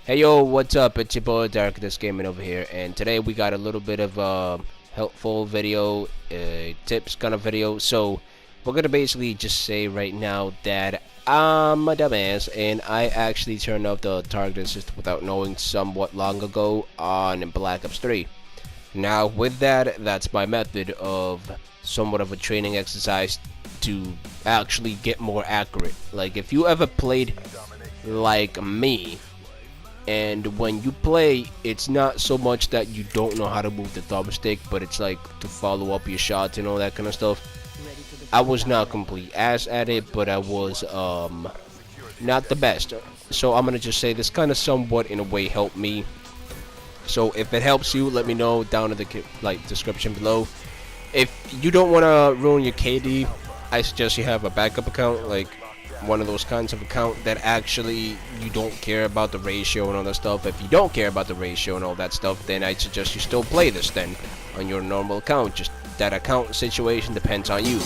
Hey yo, what's up? It's your boy Darkatous-Gaming over here, and today we got a little bit of helpful video, tips kind of video. So we're gonna basically just say right now that I'm a dumbass, and I actually turned off the target assist without knowing somewhat long ago on Black Ops 3. Now with that, that's my method of somewhat of a training exercise to actually get more accurate. Like if you ever played like me, and when you play, it's not so much that you don't know how to move the thumbstick, but it's like to follow up your shots and all that kind of stuff. I was not complete ass at it, but I was not the best. So I'm gonna just say this kind of somewhat in a way helped me. So if it helps you, let me know down in the description below. If you don't want to ruin your KD, I suggest you have a backup account, like one of those kinds of account that actually you don't care about the ratio and all that stuff. If you don't care about the ratio and all that stuff, then I suggest you still play this then on your normal account. Just that account situation depends on you.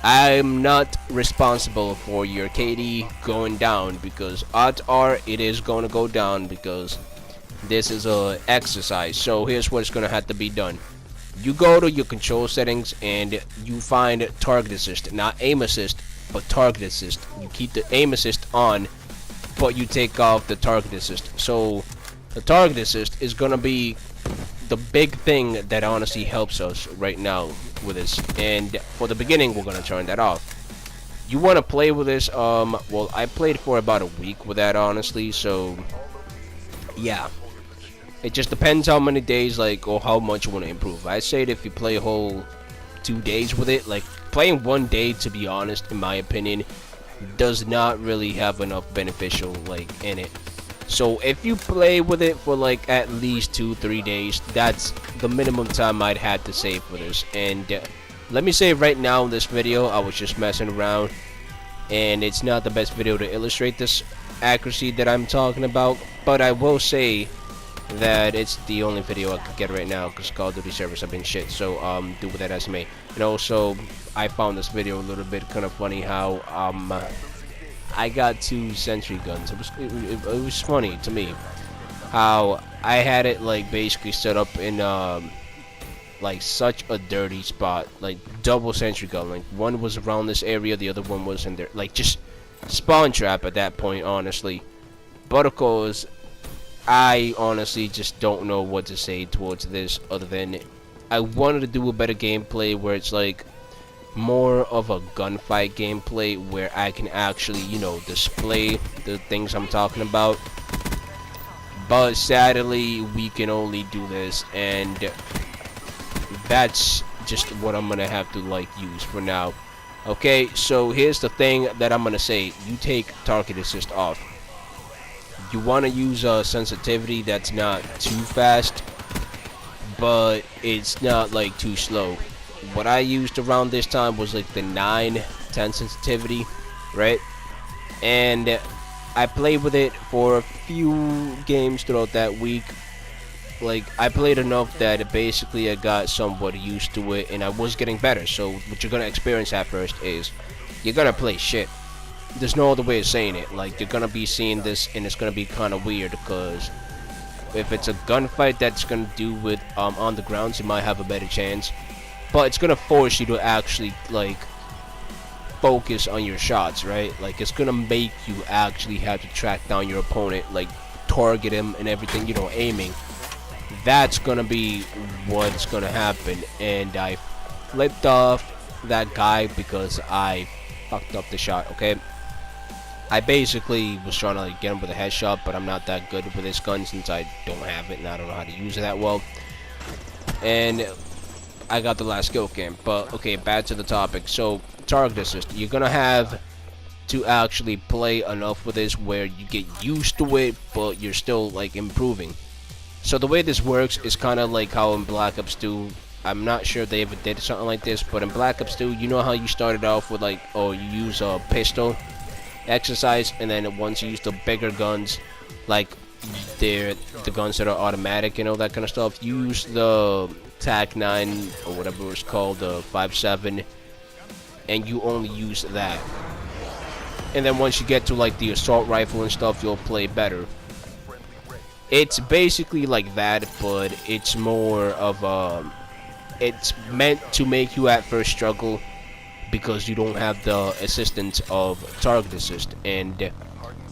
I'm not responsible for your KD going down, because odds are it is going to go down, because this is a exercise. So here's what's going to have to be done. You go to your control settings and you find target assist, not aim assist, but target assist. You keep the aim assist on, but you take off the target assist. So the target assist is gonna be the big thing that honestly helps us right now with this. And for the beginning, we're gonna turn that off. You wanna play with this? Well, I played for about a week with that, honestly. So yeah, it just depends how many days, or how much you want to improve. I say that if you play a whole 2 days with it, playing 1 day, to be honest, in my opinion, does not really have enough beneficial in it. So if you play with it for at least 2-3 days, that's the minimum time I'd have to say for this. And let me say right now in this video, I was just messing around, and it's not the best video to illustrate this accuracy that I'm talking about, but I will say that it's the only video I could get right now, because Call of Duty servers have been shit. So do with that as you may. And also, I found this video a little bit kind of funny how I got 2 sentry guns. It was funny to me how I had it basically set up in such a dirty spot, double sentry gun. One was around this area, the other one was in there, just spawn trap at that point, honestly. But of course, I honestly just don't know what to say towards this, other than I wanted to do a better gameplay where it's more of a gunfight gameplay, where I can actually, display the things I'm talking about. But sadly, we can only do this, and that's just what I'm gonna have to use for now. Okay, so here's the thing that I'm gonna say. You take target assist off. You want to use a sensitivity that's not too fast, but it's not too slow. What I used around this time was the 9-10 sensitivity, right? And I played with it for a few games throughout that week. I played enough that basically I got somewhat used to it, and I was getting better. So what you're gonna experience at first is you're gonna play shit. There's no other way of saying it. You're gonna be seeing this, and it's gonna be kind of weird, because if it's a gunfight that's gonna do with on the grounds, you might have a better chance. But it's gonna force you to actually focus on your shots, right? It's gonna make you actually have to track down your opponent, target him and everything, aiming. That's gonna be what's gonna happen. And I flipped off that guy because I fucked up the shot, okay? I basically was trying to get him with a headshot, but I'm not that good with this gun since I don't have it and I don't know how to use it that well. And I got the last kill cam. But okay, back to the topic. So target assist, you're gonna have to actually play enough with this where you get used to it, but you're still improving. So the way this works is kind of like how in Black Ops 2, I'm not sure if they ever did something like this, but in Black Ops 2, you know how you started off with you use a pistol exercise, and then once you use the bigger guns, the guns that are automatic and all that kind of stuff, you use the TAC 9 or whatever it's called, the 5.7, and you only use that. And then once you get to the assault rifle and stuff, you'll play better. It's basically like that, but it's more of it's meant to make you at first struggle because you don't have the assistance of target assist, and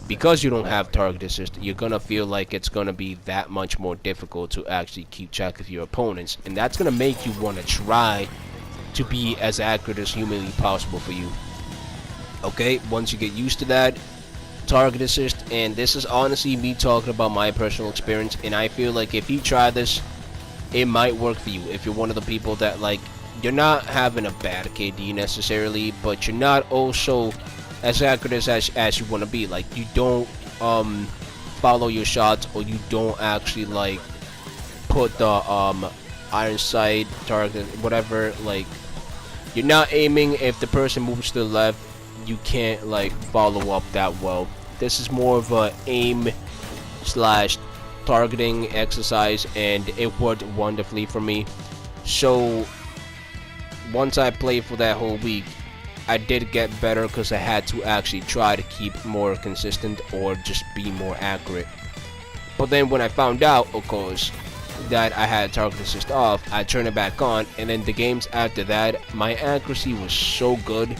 because you don't have target assist, you're gonna feel like it's gonna be that much more difficult to actually keep track of your opponents, and that's gonna make you want to try to be as accurate as humanly possible for you. Okay, once you get used to that, target assist, and this is honestly me talking about my personal experience, and I feel like if you try this, it might work for you. If you're one of the people that, like, you're not having a bad KD necessarily, but you're not also as accurate as you want to be. Like, you don't follow your shots, or you don't actually like put the iron sight target, whatever. Like, you're not aiming. If the person moves to the left, you can't like follow up that well. This is more of a aim slash targeting exercise, and it worked wonderfully for me. So once I played for that whole week, I did get better because I had to actually try to keep more consistent or just be more accurate. But then when I found out, of course, that I had target assist off, I turned it back on, and then the games after that, my accuracy was so good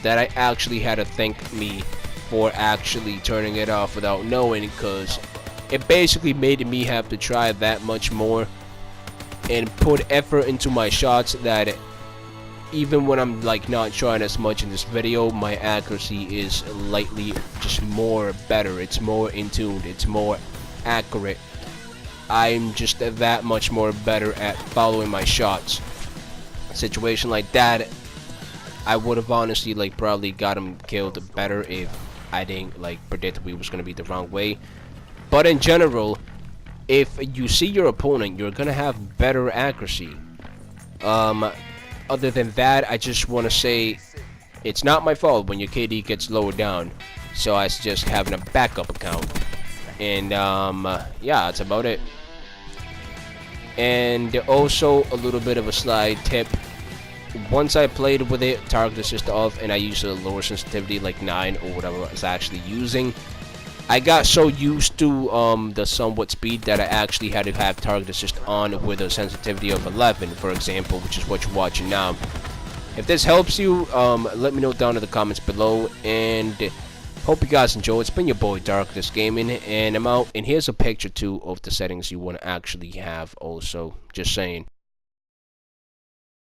that I actually had to thank me for actually turning it off without knowing, because it basically made me have to try that much more and put effort into my shots that even when I'm like not trying as much in this video, my accuracy is slightly just more better. It's more in tune, it's more accurate. I'm just that much more better at following my shots. A situation like that, I would have honestly like probably got him killed better if I didn't like predict it was gonna be the wrong way. But in general, if you see your opponent, you're gonna have better accuracy. Other than that, I just want to say it's not my fault when your KD gets lowered down, so I suggest having a backup account. And yeah, that's about it. And also a little bit of a slide tip: once I played with it, target assist off, and I used a lower sensitivity like 9 or whatever I was actually using, I got so used to the somewhat speed that I actually had to have target assist on with a sensitivity of 11, for example, which is what you're watching now. If this helps you, let me know down in the comments below, and hope you guys enjoy. It's been your boy Darkatous-Gaming, and I'm out. And here's a picture too of the settings you want to actually have also, just saying.